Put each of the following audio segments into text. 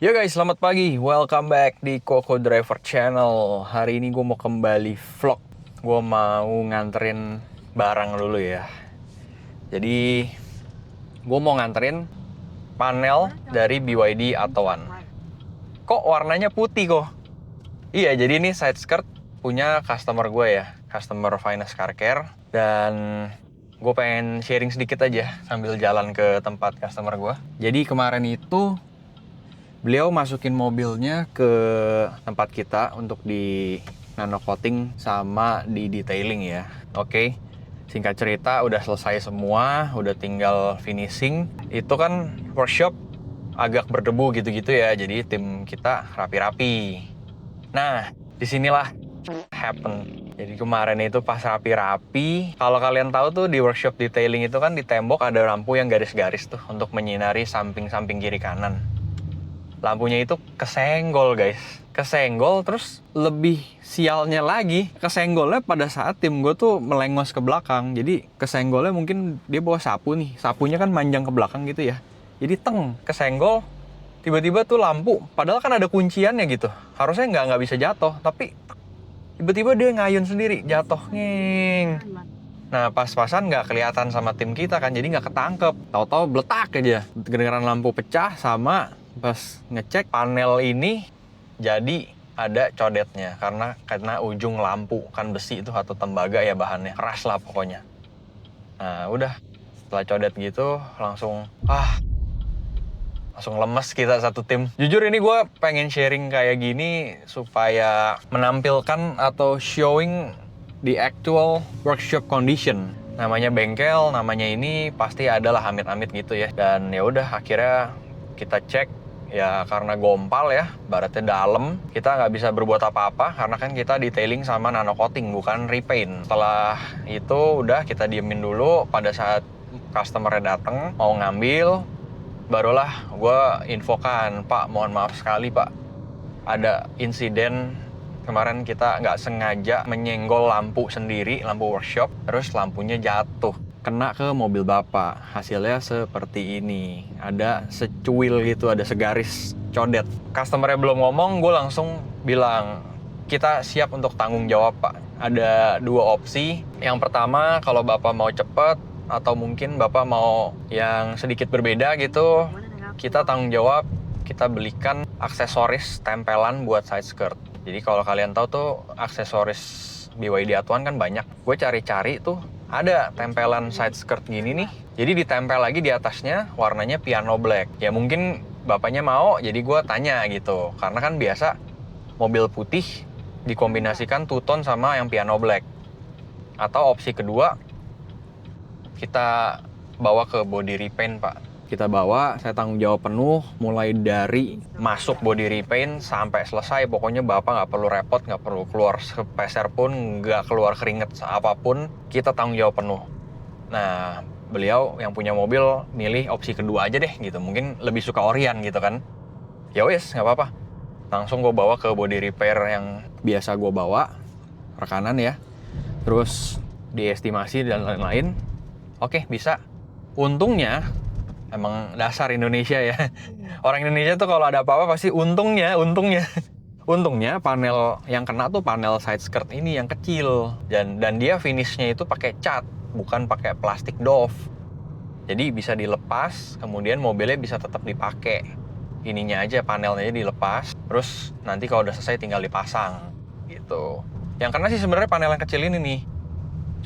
Yo guys, selamat pagi. Welcome back di Koko Driver Channel. Hari ini gue mau kembali vlog. Gue mau nganterin barang dulu ya. Jadi, gue mau nganterin panel dari BYD Attoan. Kok warnanya putih kok? Iya, jadi ini side skirt punya customer gue ya. Customer Finance Car Care. Dan gue pengen sharing sedikit aja sambil jalan ke tempat customer gue. Jadi kemarin itu beliau masukin mobilnya ke tempat kita untuk di nano coating sama di detailing ya. Oke, singkat cerita udah selesai semua, udah tinggal finishing. Itu kan workshop agak berdebu gitu-gitu ya, jadi tim kita rapi-rapi. Nah, disinilah happen. Jadi kemarin itu pas rapi-rapi, kalau kalian tahu tuh di workshop detailing itu kan di tembok ada lampu yang garis-garis tuh untuk menyinari samping-samping kiri kanan. Lampunya itu kesenggol guys, kesenggol. Terus lebih sialnya lagi, kesenggolnya pada saat tim gue tuh melengos ke belakang. Jadi kesenggolnya mungkin dia bawa sapu nih, sapunya kan manjang ke belakang gitu ya, jadi kesenggol. Tiba-tiba tuh lampu, padahal kan ada kunciannya gitu, harusnya nggak bisa jatuh, tapi tiba-tiba dia ngayun sendiri, jatuh ngeng. Nah pas-pasan nggak kelihatan sama tim kita kan, jadi nggak ketangkep. Tahu-tahu beletak aja, kedengeran lampu pecah. Sama pas ngecek panel ini jadi ada codetnya karena ujung lampu kan besi itu atau tembaga ya, bahannya keras lah pokoknya. Nah udah setelah codet gitu langsung lemes kita satu tim. Jujur ini gue pengen sharing kayak gini supaya menampilkan atau showing the actual workshop condition. Namanya bengkel, namanya ini pasti adalah amit-amit gitu ya. Dan ya udah akhirnya kita cek ya, karena gompal ya, baratnya dalam, kita nggak bisa berbuat apa-apa karena kan kita detailing sama nano coating bukan repaint. Setelah itu udah kita diemin dulu. Pada saat customer-nya datang mau ngambil, barulah gue infokan, Pak mohon maaf sekali Pak, ada insiden kemarin kita nggak sengaja menyenggol lampu sendiri, lampu workshop, terus lampunya jatuh kena ke mobil bapak. Hasilnya seperti ini, ada secuil gitu, ada segaris codet. Customernya belum ngomong, gue langsung bilang kita siap untuk tanggung jawab Pak. Ada dua opsi. Yang pertama, kalau bapak mau cepet atau mungkin bapak mau yang sedikit berbeda gitu, kita tanggung jawab, kita belikan aksesoris tempelan buat side skirt. Jadi kalau kalian tahu tuh aksesoris BYD Attoan kan banyak. Gue cari-cari tuh ada tempelan side skirt gini nih. Jadi ditempel lagi di atasnya, warnanya piano black. Ya mungkin bapaknya mau, jadi gue tanya gitu. Karena kan biasa mobil putih dikombinasikan two tone sama yang piano black. Atau opsi kedua, kita bawa ke body repaint Pak. Kita bawa, saya tanggung jawab penuh, mulai dari masuk body repaint sampai selesai. Pokoknya bapak nggak perlu repot, nggak perlu keluar sepeser pun, nggak keluar keringet apapun, kita tanggung jawab penuh. Nah beliau yang punya mobil milih opsi kedua aja deh gitu, mungkin lebih suka Orion gitu kan. Ya wes, nggak apa-apa, langsung gue bawa ke body repair yang biasa gue bawa, rekanan ya, terus diestimasi dan lain-lain. Oke, bisa. Untungnya emang dasar Indonesia ya. Orang Indonesia tuh kalau ada apa-apa pasti untungnya. Untungnya panel yang kena tuh panel side skirt ini yang kecil. Dan dia finishnya itu pakai cat, bukan pakai plastik doff. Jadi bisa dilepas, kemudian mobilnya bisa tetap dipakai. Ininya aja, panelnya dilepas, terus nanti kalau udah selesai tinggal dipasang gitu. Yang kena sih sebenarnya panel yang kecil ini nih.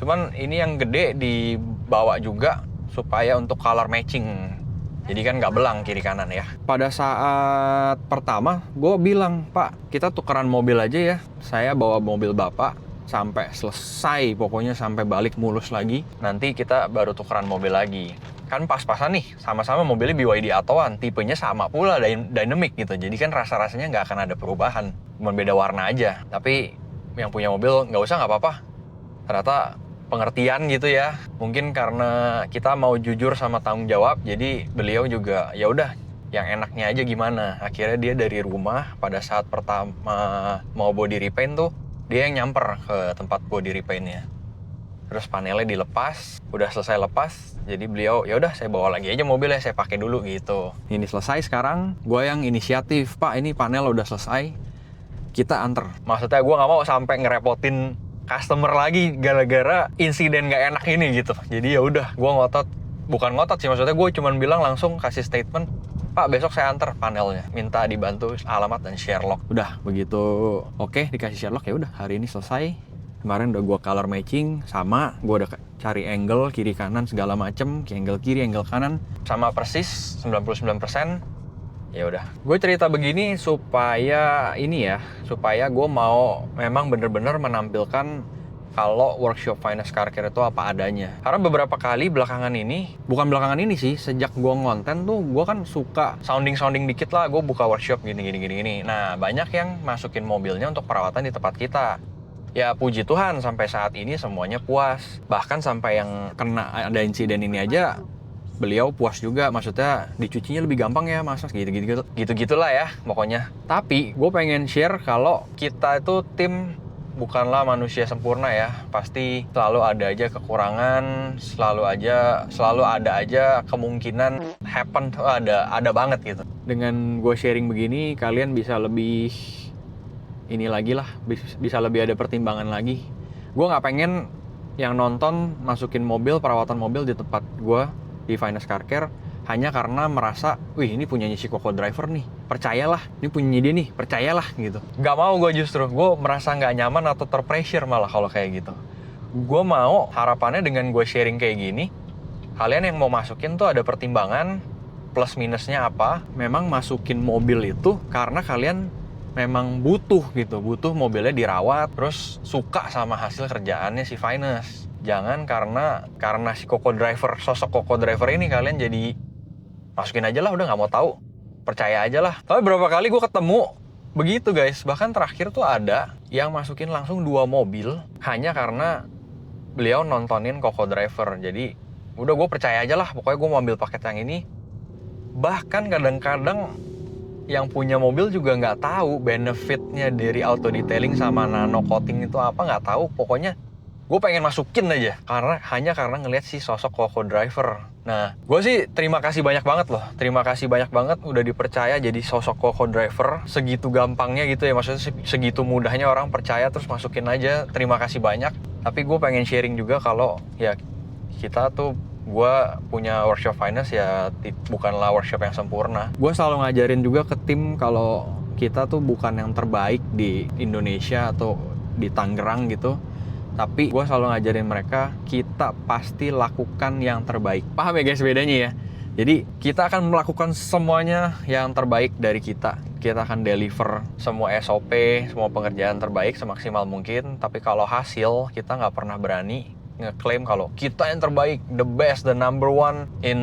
Cuman ini yang gede dibawa juga supaya untuk color matching. Jadi kan nggak belang kiri kanan ya. Pada saat pertama gue bilang, Pak kita tukeran mobil aja ya. Saya bawa mobil bapak sampai selesai, pokoknya sampai balik mulus lagi. Nanti kita baru tukeran mobil lagi. Kan pas-pasan nih, sama-sama mobilnya BYD Attoan, tipenya sama pula, dynamic gitu. Jadi kan rasa-rasanya nggak akan ada perubahan, cuma beda warna aja. Tapi yang punya mobil nggak usah, nggak apa-apa. Ternyata pengertian gitu ya. Mungkin karena kita mau jujur sama tanggung jawab, jadi beliau juga ya udah yang enaknya aja gimana. Akhirnya dia dari rumah pada saat pertama mau body repaint tuh, dia yang nyamper ke tempat body repaintnya. terus panelnya dilepas, udah selesai lepas, jadi beliau ya udah saya bawa lagi aja mobilnya, saya pakai dulu gitu. Ini selesai sekarang, gue yang inisiatif, Pak ini panel udah selesai, kita anter. Maksudnya gue nggak mau sampai ngerepotin customer lagi gara-gara insiden nggak enak ini gitu. Jadi ya udah, gue ngotot, bukan ngotot sih, maksudnya gue cuma bilang langsung kasih statement, Pak besok saya anter panelnya, minta dibantu alamat dan Sherlock. Udah begitu oke dikasih Sherlock, ya udah hari ini selesai. Kemarin udah gue color matching, sama gue udah cari angle kiri kanan segala macem, angle kiri, angle kanan, sama persis 99%. Ya udah, gue cerita begini supaya ini ya, supaya gue mau memang bener-bener menampilkan kalau workshop Finest Car Care itu apa adanya. Karena beberapa kali belakangan ini, bukan belakangan ini sih, sejak gue ngonten tuh gue kan suka sounding dikit lah, gue buka workshop gini. Nah banyak yang masukin mobilnya untuk perawatan di tempat kita. Ya puji Tuhan sampai saat ini semuanya puas. Bahkan sampai yang kena ada insiden ini aja beliau puas juga, maksudnya dicucinya lebih gampang ya mas, gitu-gitulah ya pokoknya. Tapi gue pengen share kalau kita itu tim bukanlah manusia sempurna ya, pasti selalu ada aja kekurangan, selalu ada aja kemungkinan happen tuh ada banget gitu. Dengan gue sharing begini kalian bisa lebih ini lagi lah, bisa lebih ada pertimbangan lagi. Gue nggak pengen yang nonton masukin mobil, perawatan mobil di tempat gue di Finest Car Care hanya karena merasa, wih ini punyanya si Koko Driver nih, percayalah, ini punyanya dia nih, percayalah gitu. Gak mau gue, justru gue merasa nggak nyaman atau terpressure malah kalau kayak gitu. Gue mau harapannya dengan gue sharing kayak gini, kalian yang mau masukin tuh ada pertimbangan plus minusnya apa. Memang masukin mobil itu karena kalian memang butuh gitu, butuh mobilnya dirawat, terus suka sama hasil kerjaannya si Finest. Jangan karena si Koko Driver, sosok Koko Driver ini kalian jadi masukin aja lah, udah nggak mau tahu, percaya aja lah. Tapi berapa kali gue ketemu begitu guys, bahkan terakhir tuh ada yang masukin langsung 2 mobil hanya karena beliau nontonin Koko Driver. Jadi udah gue percaya aja lah, pokoknya gue mau ambil paket yang ini. Bahkan kadang-kadang yang punya mobil juga nggak tahu benefitnya dari auto detailing sama nano coating itu apa, nggak tahu. Pokoknya gue pengen masukin aja hanya karena ngelihat si sosok Koko Driver. Nah, gue sih terima kasih banyak banget loh, terima kasih banyak banget udah dipercaya jadi sosok Koko Driver. Segitu gampangnya gitu ya, maksudnya segitu mudahnya orang percaya terus masukin aja. Terima kasih banyak. Tapi gue pengen sharing juga kalau ya kita tuh, gue punya workshop finance ya bukanlah workshop yang sempurna. Gue selalu ngajarin juga ke tim kalau kita tuh bukan yang terbaik di Indonesia atau di Tangerang gitu. Tapi gue selalu ngajarin mereka, kita pasti lakukan yang terbaik. Paham ya guys bedanya ya? Jadi kita akan melakukan semuanya yang terbaik dari kita. Kita akan deliver semua SOP, semua pengerjaan terbaik semaksimal mungkin. Tapi kalau hasil, kita nggak pernah berani ngeklaim kalau kita yang terbaik, the best, the number one in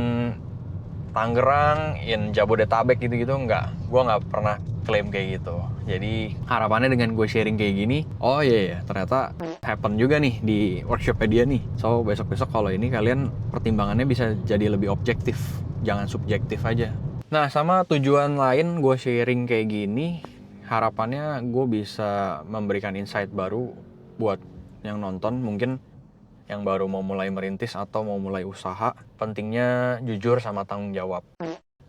Tangerang, in Jabodetabek gitu-gitu. Enggak, gue nggak pernah klaim kayak gitu. Jadi harapannya dengan gue sharing kayak gini, oh iya ternyata happen juga nih di workshopnya dia nih. So besok-besok kalau ini kalian pertimbangannya bisa jadi lebih objektif, jangan subjektif aja. Nah sama tujuan lain gue sharing kayak gini, harapannya gue bisa memberikan insight baru buat yang nonton mungkin yang baru mau mulai merintis atau mau mulai usaha. Pentingnya jujur sama tanggung jawab.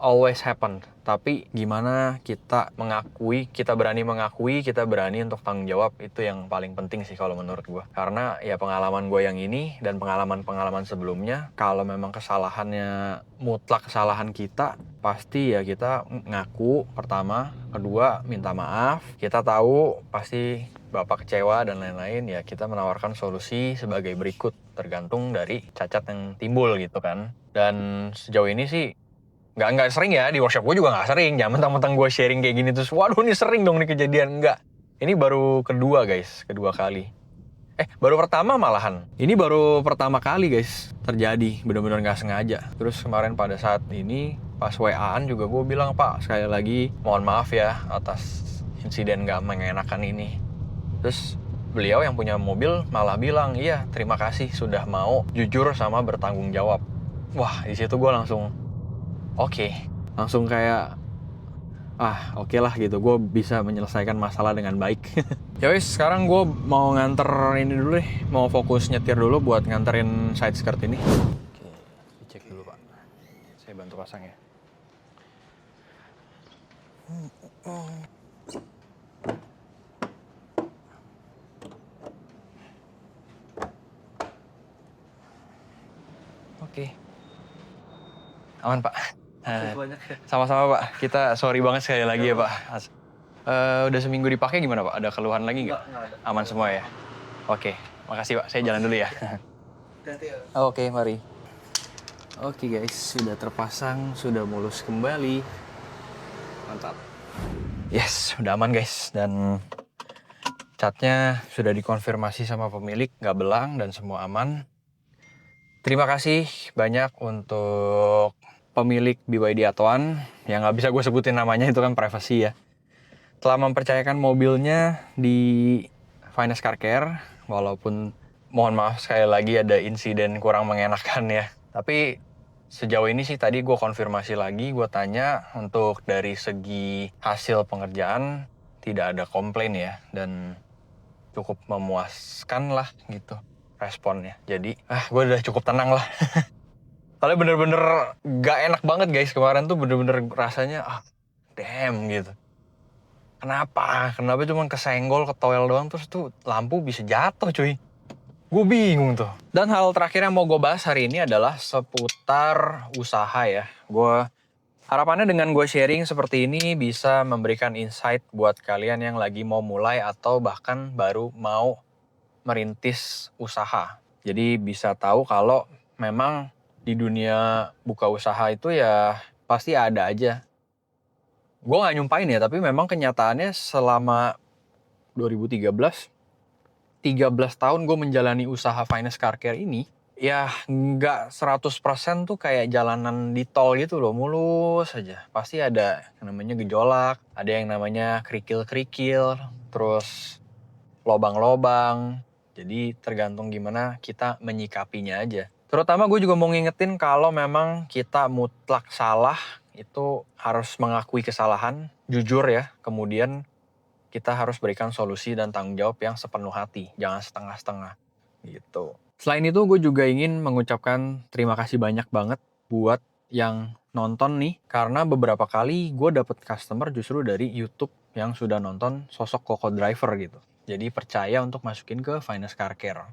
Always happen, tapi gimana kita mengakui, kita berani mengakui, kita berani untuk tanggung jawab, itu yang paling penting sih kalau menurut gue. Karena ya pengalaman gue yang ini dan pengalaman-pengalaman sebelumnya, kalau memang kesalahannya mutlak kesalahan kita, pasti ya kita ngaku pertama, kedua minta maaf, kita tahu pasti bapak kecewa dan lain-lain, ya kita menawarkan solusi sebagai berikut, tergantung dari cacat yang timbul gitu kan. Dan sejauh ini sih nggak sering ya, di workshop gue juga nggak sering. Jangan mentang-mentang gue sharing kayak gini terus, waduh ini sering dong nih kejadian. Enggak, ini baru kedua guys, kedua kali. Baru pertama malahan. Ini baru pertama kali guys terjadi, bener-bener nggak sengaja. Terus kemarin pada saat ini pas WA-an juga gue bilang, Pak sekali lagi mohon maaf ya atas insiden nggak mengenakan ini. Terus beliau yang punya mobil malah bilang, iya terima kasih sudah mau jujur sama bertanggung jawab. Wah di situ gue langsung Oke, langsung kayak oke lah gitu, gue bisa menyelesaikan masalah dengan baik. Ya wis, sekarang gue mau nganter ini dulu deh, mau fokus nyetir dulu buat nganterin side skirt ini. Oke, dicek dulu Pak, saya bantu pasang ya. Oke, aman Pak. Sama-sama Pak, kita sorry banget sekali lagi ya Pak. Udah seminggu dipakai gimana Pak? Ada keluhan lagi nggak? Nggak ada. Aman semua ya? Oke, makasih Pak, saya jalan dulu ya. Oke, mari. Oke guys, sudah terpasang, sudah mulus kembali. Mantap. Yes, udah aman guys, dan catnya sudah dikonfirmasi sama pemilik, nggak belang dan semua aman. Terima kasih banyak untuk pemilik BYD Atoan, yang nggak bisa gue sebutin namanya, itu kan privacy ya, telah mempercayakan mobilnya di Finest Car Care, walaupun mohon maaf sekali lagi ada insiden kurang mengenakan ya. Tapi sejauh ini sih tadi gue konfirmasi lagi, gue tanya untuk dari segi hasil pengerjaan tidak ada komplain ya, dan cukup memuaskan lah gitu responnya. Jadi gue udah cukup tenang lah. Soalnya bener-bener gak enak banget guys, kemarin tuh bener-bener rasanya damn gitu. Kenapa cuma kesenggol, ketoel doang, terus tuh lampu bisa jatuh cuy. Gue bingung tuh. Dan hal terakhir yang mau gue bahas hari ini adalah seputar usaha ya. Harapannya dengan gue sharing seperti ini bisa memberikan insight buat kalian yang lagi mau mulai atau bahkan baru mau merintis usaha. Jadi bisa tahu kalau memang di dunia buka usaha itu ya pasti ada aja. Gue gak nyumpain ya, tapi memang kenyataannya selama 2013, 13 tahun gue menjalani usaha Finest Car Care ini, ya nggak 100% tuh kayak jalanan di tol gitu loh, mulus aja. Pasti ada yang namanya gejolak, ada yang namanya kerikil-kerikil, terus lobang-lobang. Jadi tergantung gimana kita menyikapinya aja. Terutama gue juga mau ngingetin kalau memang kita mutlak salah, itu harus mengakui kesalahan, jujur ya. Kemudian kita harus berikan solusi dan tanggung jawab yang sepenuh hati, jangan setengah-setengah gitu. Selain itu gue juga ingin mengucapkan terima kasih banyak banget buat yang nonton nih, karena beberapa kali gue dapet customer justru dari YouTube yang sudah nonton sosok Koko Driver gitu. Jadi percaya untuk masukin ke Finest Car Care.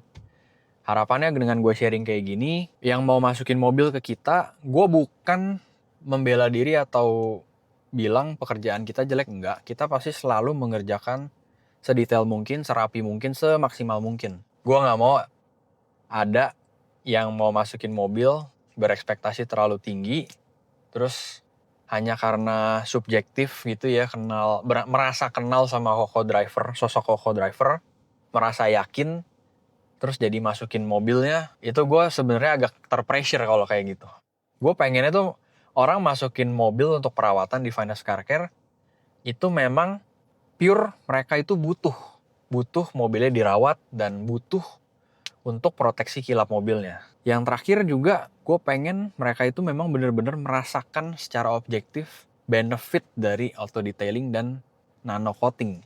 Harapannya dengan gue sharing kayak gini, yang mau masukin mobil ke kita, gue bukan membela diri atau bilang pekerjaan kita jelek, enggak. Kita pasti selalu mengerjakan sedetail mungkin, serapi mungkin, semaksimal mungkin. Gue nggak mau ada yang mau masukin mobil berekspektasi terlalu tinggi, terus hanya karena subjektif gitu ya, merasa kenal sama Koko Driver, sosok Koko Driver, merasa yakin, terus jadi masukin mobilnya, itu gue sebenarnya agak terpressure kalau kayak gitu. Gue pengennya tuh orang masukin mobil untuk perawatan di Finest Car Care, itu memang pure mereka itu butuh mobilnya dirawat dan butuh untuk proteksi kilap mobilnya. Yang terakhir juga gue pengen mereka itu memang benar-benar merasakan secara objektif benefit dari auto detailing dan nano coating.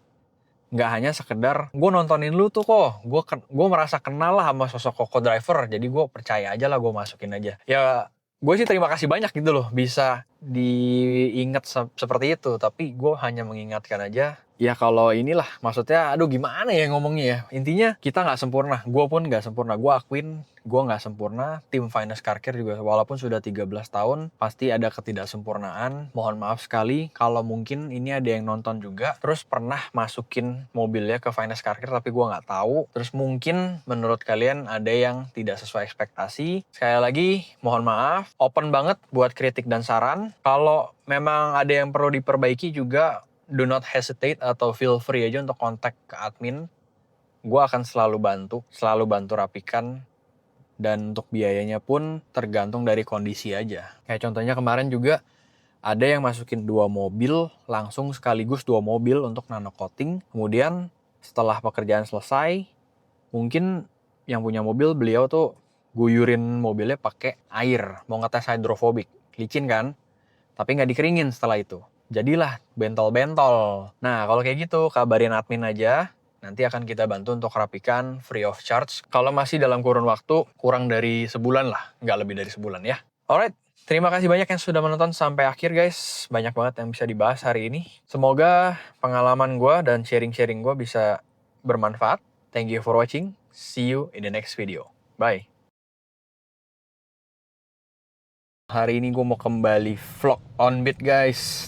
Nggak hanya sekedar gue nontonin lu tuh kok, gue merasa kenal lah sama sosok Koko Driver, jadi gue percaya aja lah, gue masukin aja. Ya gue sih terima kasih banyak gitu loh bisa diingat seperti itu, tapi gue hanya mengingatkan aja. Ya kalau inilah, maksudnya aduh gimana ya ngomongnya ya. Intinya kita nggak sempurna, gue pun nggak sempurna. Gue akuin gue nggak sempurna, tim Finest Car Care juga walaupun sudah 13 tahun, pasti ada ketidaksempurnaan. Mohon maaf sekali kalau mungkin ini ada yang nonton juga, terus pernah masukin mobilnya ke Finest Car Care tapi gue nggak tahu. Terus mungkin menurut kalian ada yang tidak sesuai ekspektasi. Sekali lagi, mohon maaf, open banget buat kritik dan saran. Kalau memang ada yang perlu diperbaiki juga, do not hesitate atau feel free aja untuk kontak ke admin. Gue akan selalu bantu rapikan. Dan untuk biayanya pun tergantung dari kondisi aja. Kayak contohnya kemarin juga ada yang masukin 2 mobil, langsung sekaligus 2 mobil untuk nano coating. Kemudian setelah pekerjaan selesai, mungkin yang punya mobil beliau tuh guyurin mobilnya pakai air, mau ngetes hydrophobic. Licin kan? Tapi nggak dikeringin setelah itu. jadilah bentol-bentol. Nah, kalau kayak gitu, kabarin admin aja. Nanti akan kita bantu untuk rapikan free of charge. Kalau masih dalam kurun waktu, kurang dari sebulan lah. Nggak lebih dari sebulan ya. Alright, terima kasih banyak yang sudah menonton sampai akhir guys. Banyak banget yang bisa dibahas hari ini. Semoga pengalaman gue dan sharing-sharing gue bisa bermanfaat. Thank you for watching. See you in the next video. Bye. Hari ini gue mau kembali vlog on beat guys.